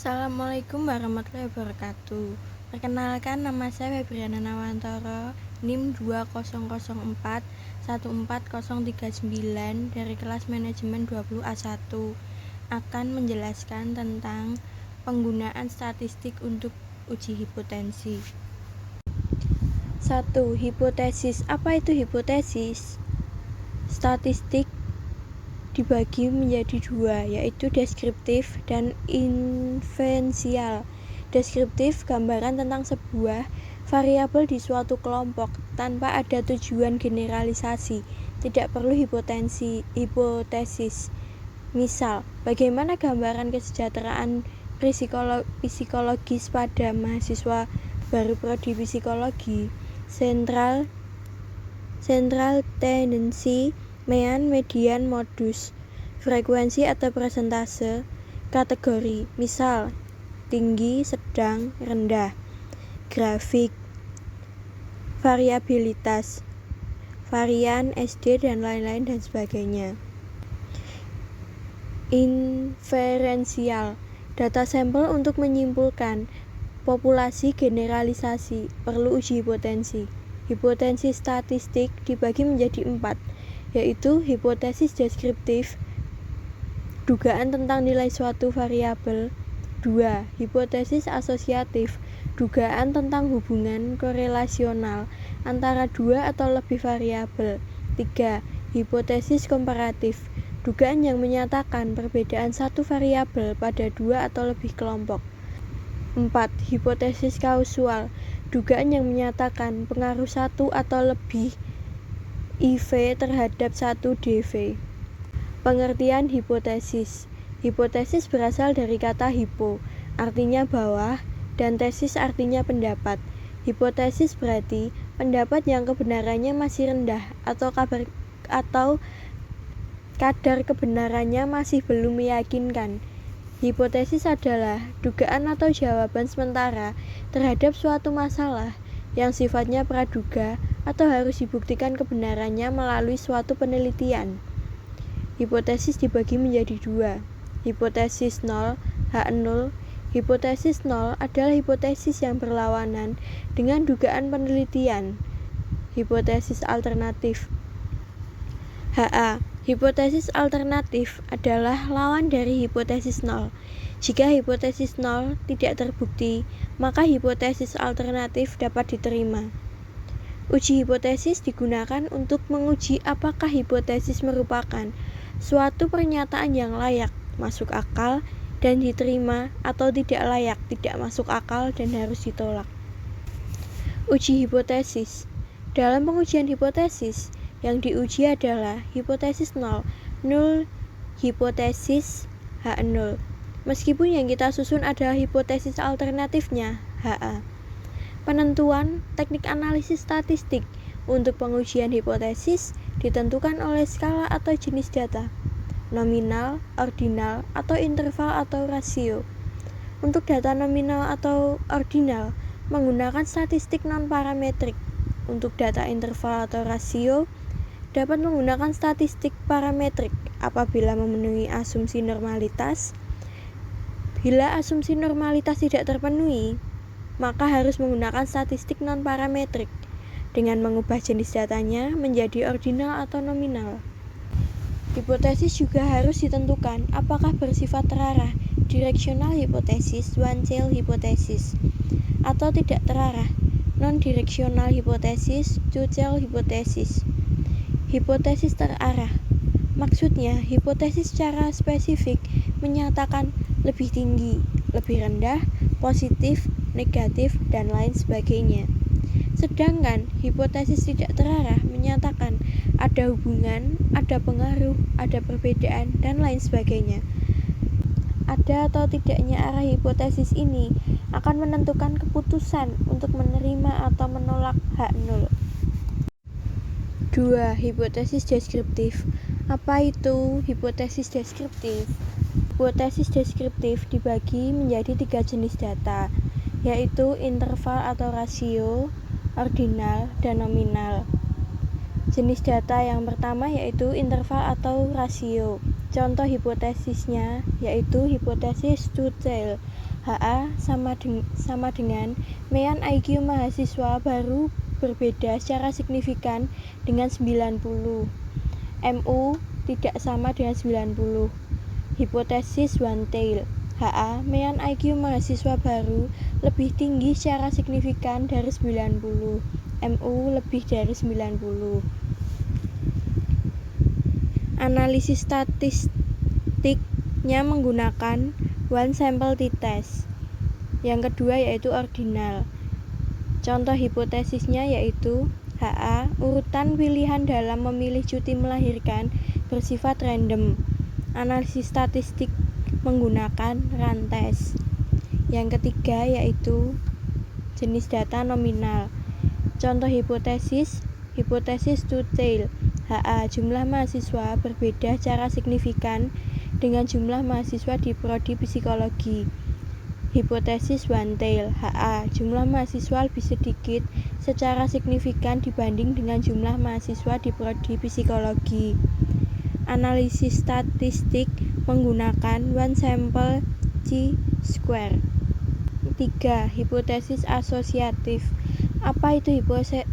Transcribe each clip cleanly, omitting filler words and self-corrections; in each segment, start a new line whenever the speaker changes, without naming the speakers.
Assalamualaikum warahmatullahi wabarakatuh. Perkenalkan, nama saya Febriana Nawantoro, NIM 2004140039 dari kelas manajemen 20A1, akan menjelaskan tentang penggunaan statistik untuk uji hipotensi. 1. Hipotesis. Apa itu hipotesis? Statistik dibagi menjadi dua, yaitu deskriptif dan inferensial. Deskriptif, gambaran tentang sebuah variabel di suatu kelompok tanpa ada tujuan generalisasi, tidak perlu hipotesis. Misal, bagaimana gambaran kesejahteraan psikologis pada mahasiswa baru prodi psikologi? Central tendency, mean, median, modus, frekuensi atau persentase, kategori, misal tinggi, sedang, rendah, grafik, variabilitas, varian, SD, dan lain-lain dan sebagainya. Inferensial, data sampel untuk menyimpulkan populasi generalisasi, perlu uji hipotensi. Hipotensi statistik dibagi menjadi 4, yaitu hipotesis deskriptif, dugaan tentang nilai suatu variabel. 2. Hipotesis asosiatif, dugaan tentang hubungan korelasional antara dua atau lebih variabel. 3. Hipotesis komparatif, dugaan yang menyatakan perbedaan satu variabel pada dua atau lebih kelompok. 4. Hipotesis kausal, dugaan yang menyatakan pengaruh satu atau lebih IV terhadap satu DV. Pengertian hipotesis. Hipotesis berasal dari kata hipo, artinya bawah, dan tesis artinya pendapat. Hipotesis berarti pendapat yang kebenarannya masih rendah atau kadar kebenarannya masih belum meyakinkan. Hipotesis adalah dugaan atau jawaban sementara terhadap suatu masalah yang sifatnya praduga atau harus dibuktikan kebenarannya melalui suatu penelitian. Hipotesis dibagi menjadi dua, hipotesis nol, H0. Hipotesis nol adalah hipotesis yang berlawanan dengan dugaan penelitian. Hipotesis alternatif, HA. Hipotesis alternatif adalah lawan dari hipotesis nol. Jika hipotesis nol tidak terbukti, maka hipotesis alternatif dapat diterima. Uji hipotesis digunakan untuk menguji apakah hipotesis merupakan suatu pernyataan yang layak, masuk akal, dan diterima, atau tidak layak, tidak masuk akal, dan harus ditolak. Uji hipotesis. Dalam pengujian hipotesis, yang diuji adalah hipotesis nol, null hipotesis H0. Meskipun yang kita susun adalah hipotesis alternatifnya, HA. Penentuan teknik analisis statistik untuk pengujian hipotesis ditentukan oleh skala atau jenis data, nominal, ordinal, atau interval atau rasio. Untuk data nominal atau ordinal, menggunakan statistik non-parametrik. Untuk data interval atau rasio, dapat menggunakan statistik parametrik apabila memenuhi asumsi normalitas. Bila asumsi normalitas tidak terpenuhi, maka harus menggunakan statistik non-parametrik dengan mengubah jenis datanya menjadi ordinal atau nominal. Hipotesis juga harus ditentukan apakah bersifat terarah, directional hypothesis, one-tail hypothesis, atau tidak terarah, non-directional hypothesis, two-tail hypothesis. Hipotesis terarah, maksudnya hipotesis secara spesifik menyatakan lebih tinggi, lebih rendah, positif, negatif, dan lain sebagainya. Sedangkan hipotesis tidak terarah menyatakan ada hubungan, ada pengaruh, ada perbedaan, dan lain sebagainya. Ada atau tidaknya arah hipotesis ini akan menentukan keputusan untuk menerima atau menolak H0. 2. Hipotesis deskriptif. Apa itu hipotesis deskriptif? Hipotesis deskriptif dibagi menjadi 3 jenis data, yaitu interval atau rasio, ordinal, dan nominal. Jenis data yang pertama yaitu interval atau rasio. Contoh hipotesisnya yaitu hipotesis two-tail. HA sama dengan mean IQ mahasiswa baru berbeda secara signifikan dengan 90. MU tidak sama dengan 90. Hipotesis one tail. HA, mean IQ mahasiswa baru lebih tinggi secara signifikan dari 90. MU lebih dari 90. Analisis statistiknya menggunakan one sample t-test. Yang kedua yaitu ordinal. Contoh hipotesisnya yaitu HA, urutan pilihan dalam memilih cuti melahirkan bersifat random. Analisis statistik menggunakan rantes. Yang ketiga yaitu jenis data nominal. Contoh hipotesis two-tail. HA, jumlah mahasiswa berbeda secara signifikan dengan jumlah mahasiswa di prodi psikologi. Hipotesis one tail. HA, jumlah mahasiswa lebih sedikit secara signifikan dibanding dengan jumlah mahasiswa di prodi psikologi. Analisis statistik menggunakan one sample chi-square. 3. Hipotesis asosiatif. Apa itu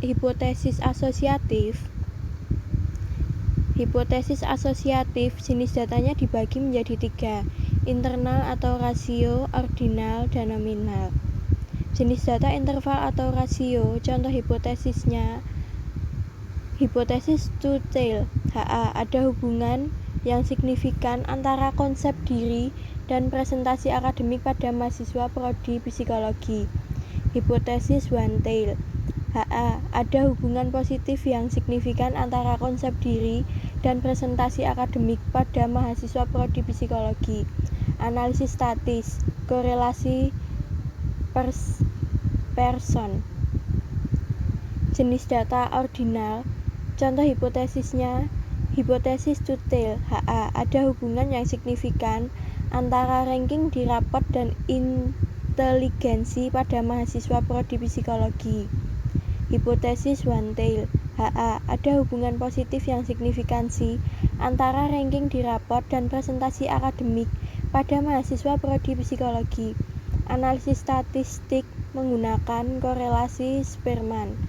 hipotesis asosiatif? Hipotesis asosiatif jenis datanya dibagi menjadi 3, internal atau rasio, ordinal, dan nominal. Jenis data interval atau rasio, contoh hipotesisnya hipotesis two-tail. HA, ada hubungan yang signifikan antara konsep diri dan presentasi akademik pada mahasiswa prodi psikologi. Hipotesis one tail. HA, ada hubungan positif yang signifikan antara konsep diri dan presentasi akademik pada mahasiswa prodi psikologi. Analisis statis, korelasi person. Jenis data ordinal. Contoh hipotesisnya hipotesis two-tail. HA, ada hubungan yang signifikan antara ranking di rapot dan inteligensi pada mahasiswa prodi psikologi. Hipotesis one tail. HA, ada hubungan positif yang signifikansi antara ranking di rapot dan presentasi akademik pada mahasiswa prodi psikologi. Analisis statistik menggunakan korelasi Spearman.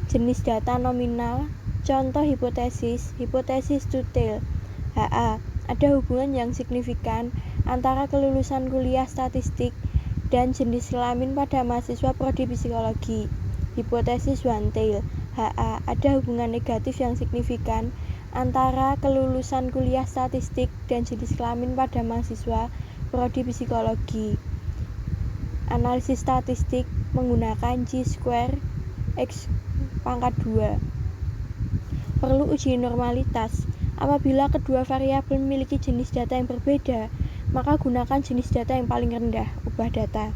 Jenis data nominal. Contoh hipotesis two-tail. HA, ada hubungan yang signifikan antara kelulusan kuliah statistik dan jenis kelamin pada mahasiswa prodi psikologi. Hipotesis one tail. HA, ada hubungan negatif yang signifikan antara kelulusan kuliah statistik dan jenis kelamin pada mahasiswa prodi psikologi. Analisis statistik menggunakan chi-square X pangkat 2. Perlu uji normalitas. Apabila kedua variabel memiliki jenis data yang berbeda, maka gunakan jenis data yang paling rendah, ubah data.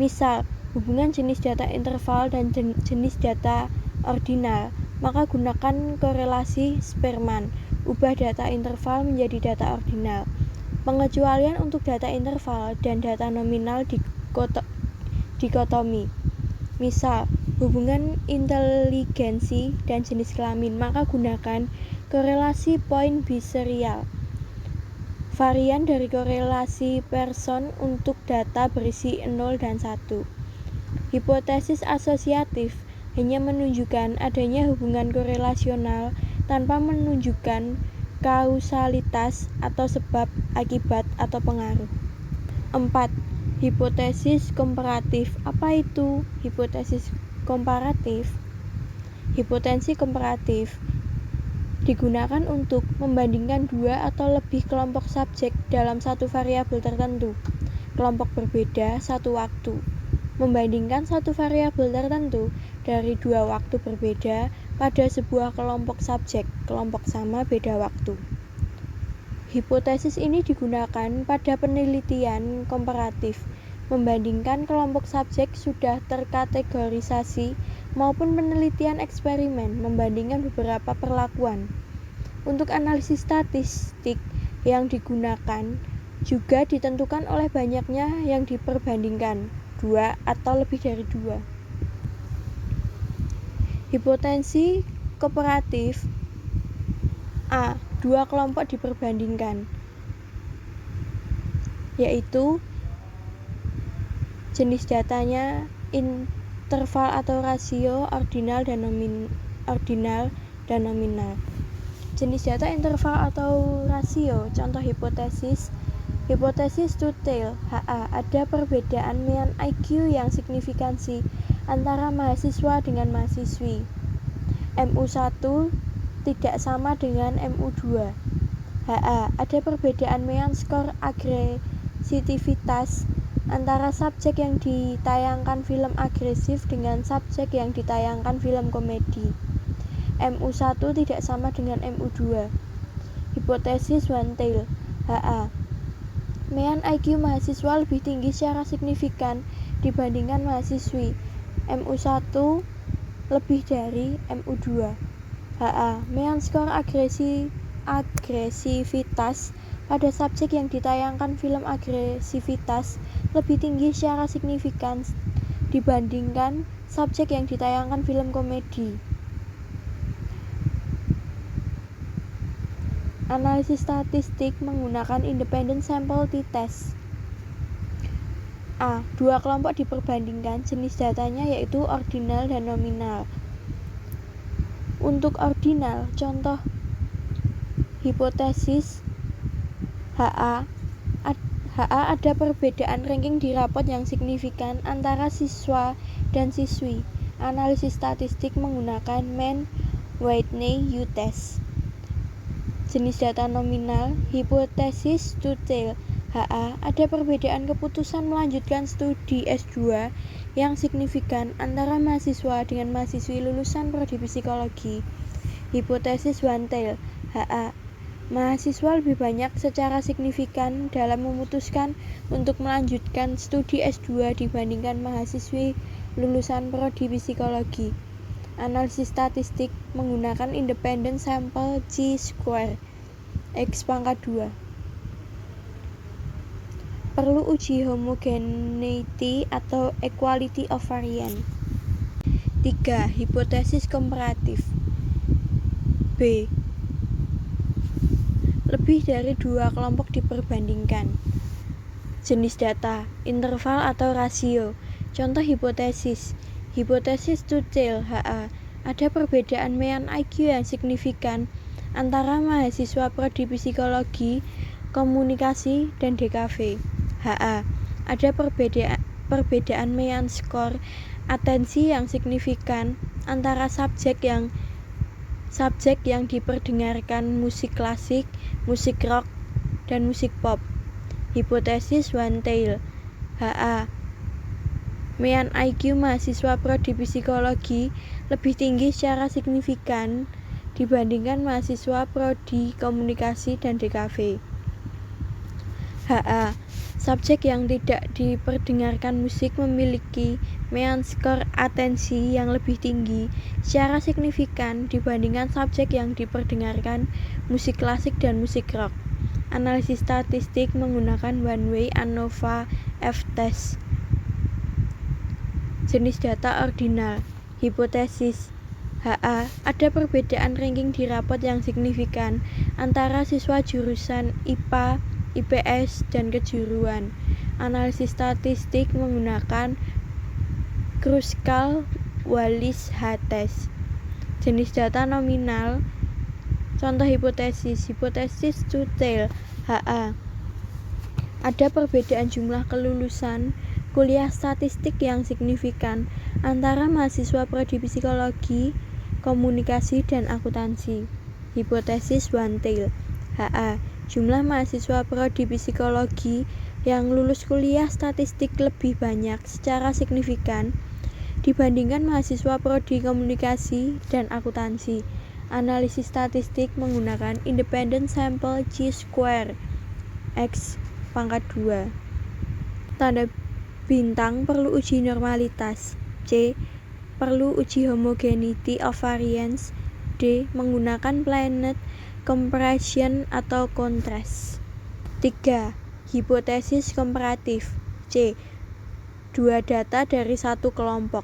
Misal, hubungan jenis data interval dan jenis data ordinal, maka gunakan korelasi Spearman, ubah data interval menjadi data ordinal. Pengecualian untuk data interval dan data nominal dikotomi. Misal, hubungan inteligensi dan jenis kelamin, maka gunakan korelasi point biserial. Varian dari korelasi person untuk data berisi 0 dan 1. Hipotesis asosiatif hanya menunjukkan adanya hubungan korelasional tanpa menunjukkan kausalitas atau sebab, akibat, atau pengaruh. 4. Hipotesis komparatif. Apa itu hipotesis komparatif? Hipotesis komparatif digunakan untuk membandingkan dua atau lebih kelompok subjek dalam satu variabel tertentu, kelompok berbeda satu waktu. Membandingkan satu variabel tertentu dari dua waktu berbeda pada sebuah kelompok subjek, kelompok sama beda waktu. Hipotesis ini digunakan pada penelitian komparatif, membandingkan kelompok subjek sudah terkategorisasi maupun penelitian eksperimen, membandingkan beberapa perlakuan. Untuk analisis statistik yang digunakan juga ditentukan oleh banyaknya yang diperbandingkan, dua atau lebih dari dua. Hipotesis komparatif. A. Dua kelompok diperbandingkan, yaitu Jenis datanya interval atau rasio, ordinal dan nominal. Jenis data interval atau rasio, contoh hipotesis detail, HA, ada perbedaan mean IQ yang signifikansi antara mahasiswa dengan mahasiswi. MU1 tidak sama dengan MU2. HA, ada perbedaan mean skor agresivitas antara subjek yang ditayangkan film agresif dengan subjek yang ditayangkan film komedi. MU1 tidak sama dengan MU2. Hipotesis one tail, HA, mean IQ mahasiswa lebih tinggi secara signifikan dibandingkan mahasiswi. MU1 lebih dari MU2. HA, mean skor agresivitas pada subjek yang ditayangkan film agresivitas lebih tinggi secara signifikan dibandingkan subjek yang ditayangkan film komedi. Analisis statistik menggunakan independent sample t-test. A. Dua kelompok diperbandingkan, jenis datanya yaitu ordinal dan nominal. Untuk ordinal, contoh hipotesis HA ada perbedaan ranking di rapot yang signifikan antara siswa dan siswi. Analisis statistik menggunakan mean Whitney U-test. Jenis data nominal, hipotesis detail, HA, ada perbedaan keputusan melanjutkan studi S2 yang signifikan antara mahasiswa dengan mahasiswi lulusan prodi psikologi. Hipotesis one tail, HA, mahasiswa lebih banyak secara signifikan dalam memutuskan untuk melanjutkan studi S2 dibandingkan mahasiswi lulusan prodi psikologi. Analisis statistik menggunakan independent sample chi-square X pangkat 2. Perlu uji homogeneity atau equality of variance. 3. Hipotesis komparatif. B. Lebih dari dua kelompok diperbandingkan. Jenis data, interval atau rasio. Contoh hipotesis detail, HA, ada perbedaan mean IQ yang signifikan antara mahasiswa prodi psikologi, komunikasi, dan DKV. HA, ada perbedaan mean skor atensi yang signifikan antara subjek yang diperdengarkan musik klasik, musik rock, dan musik pop. Hipotesis one tail, HA, mean IQ mahasiswa prodi psikologi lebih tinggi secara signifikan dibandingkan mahasiswa prodi komunikasi dan DKV. HA, subjek yang tidak diperdengarkan musik memiliki mean skor atensi yang lebih tinggi secara signifikan dibandingkan subjek yang diperdengarkan musik klasik dan musik rock. Analisis statistik menggunakan one-way ANOVA F-test. Jenis data ordinal, hipotesis HA, ada perbedaan ranking di rapot yang signifikan antara siswa jurusan IPA, IPS, dan kejuruan. Analisis statistik menggunakan Kruskal-Wallis H-test. Jenis data nominal, contoh hipotesis detail, HA, ada perbedaan jumlah kelulusan kuliah statistik yang signifikan antara mahasiswa prodi psikologi, komunikasi, dan akuntansi. Hipotesis one tail, HA, jumlah mahasiswa prodi psikologi yang lulus kuliah statistik lebih banyak secara signifikan dibandingkan mahasiswa prodi komunikasi dan akuntansi. Analisis statistik menggunakan independent sample chi-square X pangkat 2. Tanda bintang perlu uji normalitas. C. Perlu uji homogeneity of variance. D. Menggunakan planet compression atau contrast. 3. Hipotesis komparatif. C. Dua data dari satu kelompok.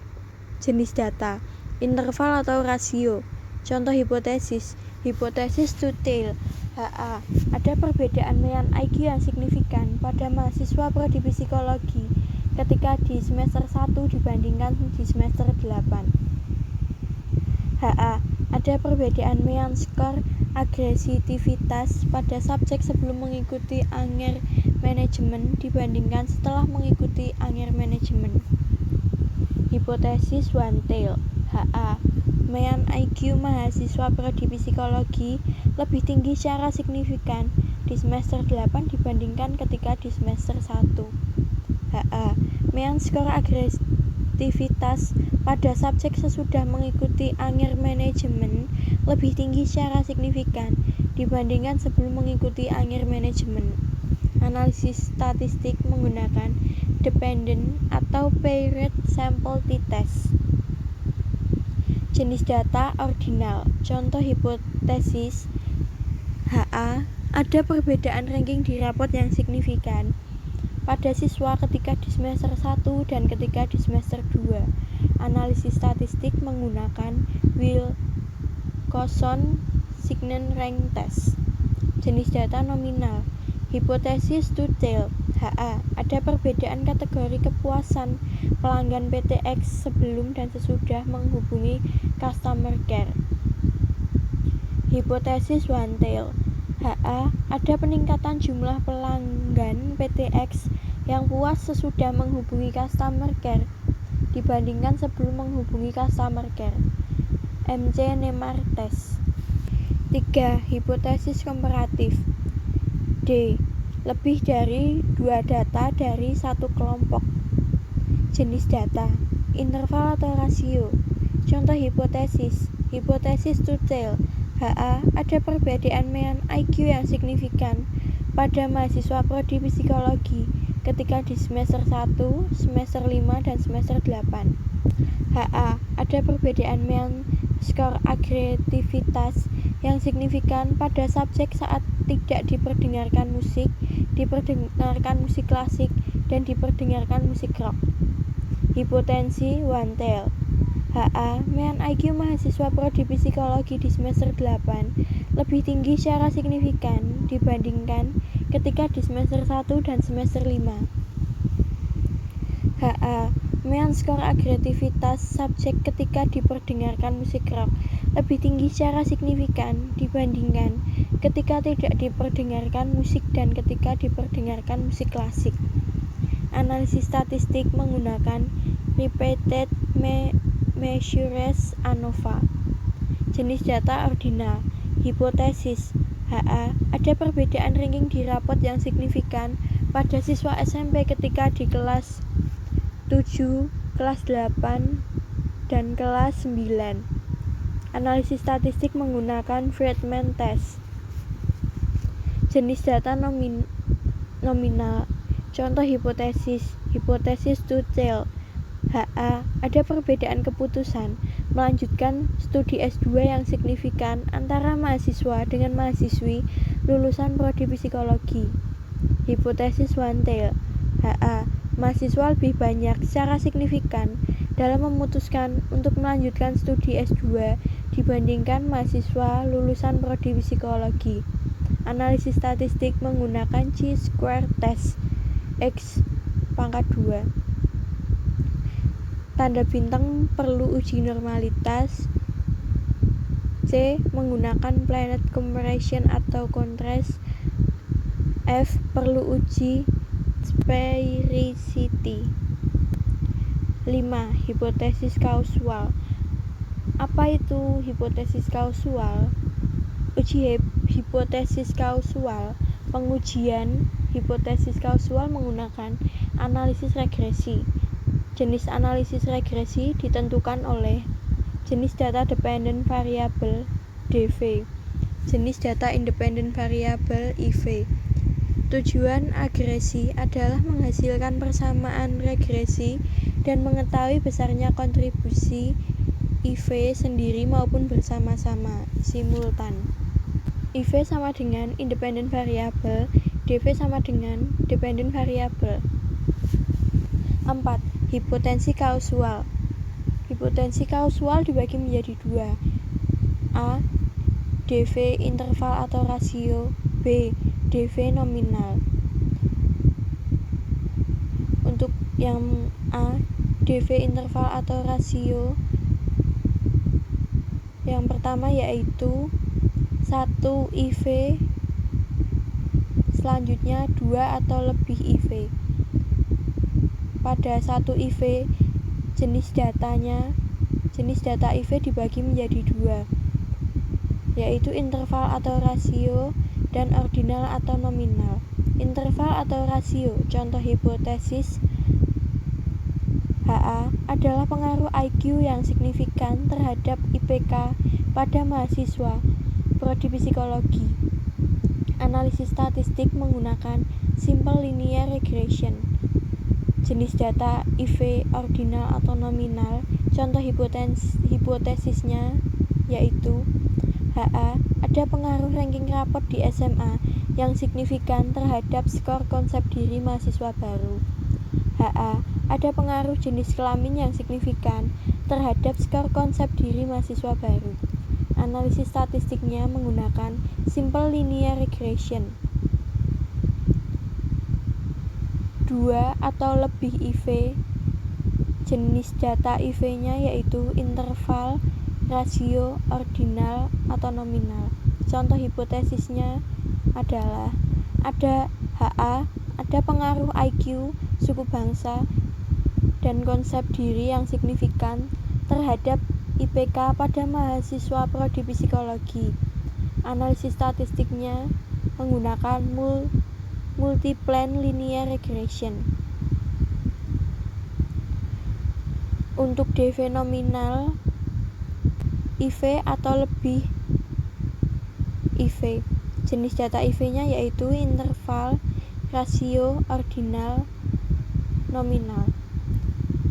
Jenis data, interval atau rasio. Contoh hipotesis detail, HA, ada perbedaan mean IQ yang signifikan pada mahasiswa prodi psikologi ketika di semester 1 dibandingkan di semester 8. HA. Ada perbedaan mean skor agresivitas pada subjek sebelum mengikuti Anger Manajemen dibandingkan setelah mengikuti Anger Manajemen. Hipotesis one tail. HA. Mean IQ mahasiswa prodi psikologi lebih tinggi secara signifikan di semester 8 dibandingkan ketika di semester 1. HA. Mean skor agresivitas pada subjek sesudah mengikuti Anger Manajemen lebih tinggi secara signifikan dibandingkan sebelum mengikuti Anger Manajemen. Analisis statistik menggunakan dependent atau paired sample t-test. Jenis data ordinal. Contoh hipotesis. HA. Ada perbedaan ranking di rapot yang signifikan pada siswa ketika di semester 1 dan ketika di semester 2. Analisis statistik menggunakan Wilcoxon-Signon Rank Test. Jenis data nominal. Hipotesis two-tail. HA. Ada perbedaan kategori kepuasan pelanggan PTX sebelum dan sesudah menghubungi customer care. Hipotesis one-tail. HA. Ada peningkatan jumlah pelanggan PTX yang puas sesudah menghubungi customer care dibandingkan sebelum menghubungi customer care. MC Neymar Test. 3. Hipotesis komparatif. D. Lebih dari 2 data dari satu kelompok. Jenis data. Interval atau rasio. Contoh hipotesis. Hipotesis two-tail. HA. Ada perbedaan mean IQ yang signifikan pada mahasiswa prodi psikologi ketika di semester 1, semester 5, dan semester 8. HA. Ada perbedaan mean skor agresivitas yang signifikan pada subjek saat tidak diperdengarkan musik klasik, dan diperdengarkan musik rock. Hipotensi one tail. HA. Mean IQ mahasiswa prodi psikologi di semester 8 lebih tinggi secara signifikan dibandingkan ketika di semester 1 dan semester 5. HA. Mean skor agresivitas subjek ketika diperdengarkan musik rock lebih tinggi secara signifikan dibandingkan ketika tidak diperdengarkan musik dan ketika diperdengarkan musik klasik. Analisis statistik menggunakan repeated measures ANOVA. Jenis data ordinal. Hipotesis. HA. Ada perbedaan ranking di rapot yang signifikan pada siswa SMP ketika di kelas 7, kelas 8, dan kelas 9. Analisis statistik menggunakan Friedman Test. Jenis data nominal. Contoh hipotesis. Hipotesis two-tail. HA. Ada perbedaan keputusan melanjutkan studi S2 yang signifikan antara mahasiswa dengan mahasiswi lulusan prodi psikologi. Hipotesis one tail. HA. Mahasiswa lebih banyak secara signifikan dalam memutuskan untuk melanjutkan studi S2 dibandingkan mahasiswa lulusan prodi psikologi. Analisis statistik menggunakan chi-square test X pangkat 2. Tanda bintang perlu uji normalitas. C. Menggunakan planet comparison atau contrast. F. Perlu uji sphericity. 5. Hipotesis kausal. Apa itu hipotesis kausal? Uji hipotesis kausal. Pengujian hipotesis kausal menggunakan analisis regresi. Jenis analisis regresi ditentukan oleh jenis data dependent variable DV, jenis data independent variable IV. Tujuan agresi adalah menghasilkan persamaan regresi dan mengetahui besarnya kontribusi IV sendiri maupun bersama-sama, simultan. IV sama dengan independent variable, DV sama dengan dependent variable. 4. Hipotensi kausal. Hipotensi kausal dibagi menjadi 2. A. DV interval atau rasio. B. DV nominal. Untuk yang A, DV interval atau rasio yang pertama yaitu 1 IV, selanjutnya 2 atau lebih IV. Pada 1 IV, jenis data IV dibagi menjadi 2, yaitu interval atau rasio dan ordinal atau nominal. Interval atau rasio, contoh hipotesis HA adalah pengaruh IQ yang signifikan terhadap IPK pada mahasiswa prodi psikologi. Analisis statistik menggunakan simple linear regression. Jenis data IV ordinal atau nominal, contoh hipotesisnya yaitu HA ada pengaruh ranking rapot di SMA yang signifikan terhadap skor konsep diri mahasiswa baru. HA ada pengaruh jenis kelamin yang signifikan terhadap skor konsep diri mahasiswa baru. Analisis statistiknya menggunakan simple linear regression. 2 atau lebih IV, jenis data IV-nya yaitu interval, rasio, ordinal, atau nominal. Contoh hipotesisnya adalah ada HA, ada pengaruh IQ, suku bangsa, dan konsep diri yang signifikan terhadap IPK pada mahasiswa prodi psikologi. Analisis statistiknya menggunakan multiplane linear regression. Untuk DV nominal IV atau lebih IV, jenis data IV-nya yaitu interval, rasio, ordinal, nominal.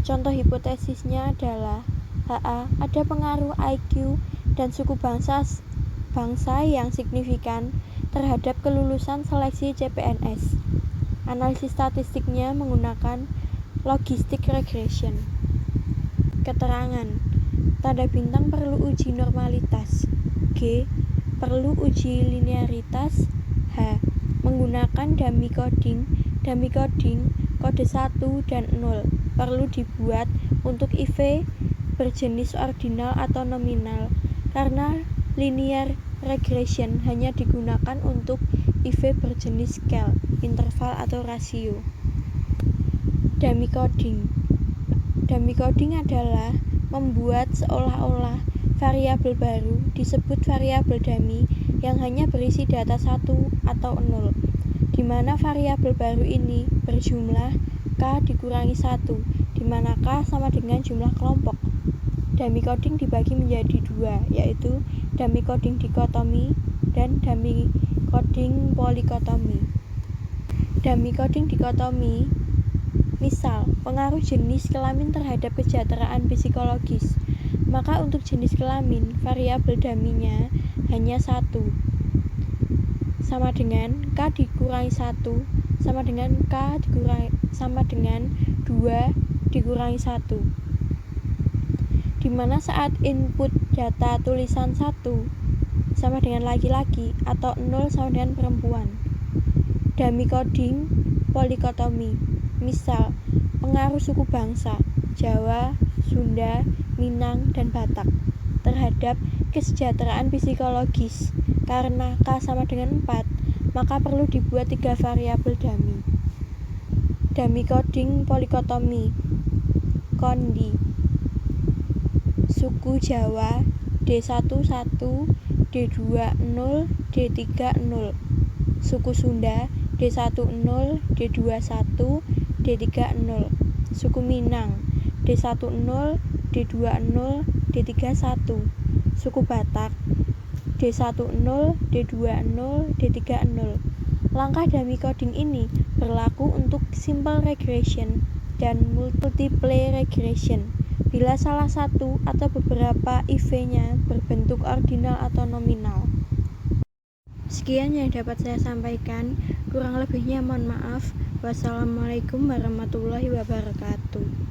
Contoh hipotesisnya adalah HA ada pengaruh IQ dan suku bangsa yang signifikan terhadap kelulusan seleksi CPNS. Analisis statistiknya menggunakan logistic regression. Keterangan: tanda bintang perlu uji normalitas. G. Perlu uji linearitas. H. Menggunakan dummy coding. Dummy coding kode 1 dan 0 perlu dibuat untuk IV berjenis ordinal atau nominal, karena linear regression hanya digunakan untuk IV berjenis scale, interval atau rasio. Dummy coding. Dummy coding adalah membuat seolah-olah variabel baru disebut variabel dummy yang hanya berisi data 1 atau 0, di mana variabel baru ini berjumlah K dikurangi 1, di mana K sama dengan jumlah kelompok. Dummy coding dibagi menjadi 2, yaitu dummy coding dikotomi dan dummy coding polikotomi. Dummy coding dikotomi, misal, pengaruh jenis kelamin terhadap kesejahteraan psikologis, maka untuk jenis kelamin, variabel dummy-nya hanya 1, sama dengan K dikurangi 1, sama dengan 2 dikurangi 1, di mana saat input data tulisan 1 sama dengan laki-laki atau 0 sama dengan perempuan. Dummy coding polikotomi, misal, pengaruh suku bangsa Jawa, Sunda, Minang, dan Batak terhadap kesejahteraan psikologis. Karena K sama dengan 4, maka perlu dibuat 3 variabel dummy. Dummy coding polikotomi, kondi, suku Jawa D11, D20, D30, suku Sunda D10, D21, D30, suku Minang D10, D20, D31, suku Batak D10, D20, D30. Langkah dummy coding ini berlaku untuk simple regression dan multiple regression bila salah satu atau beberapa IV-nya berbentuk ordinal atau nominal. Sekian yang dapat saya sampaikan, kurang lebihnya mohon maaf. Wassalamualaikum warahmatullahi wabarakatuh.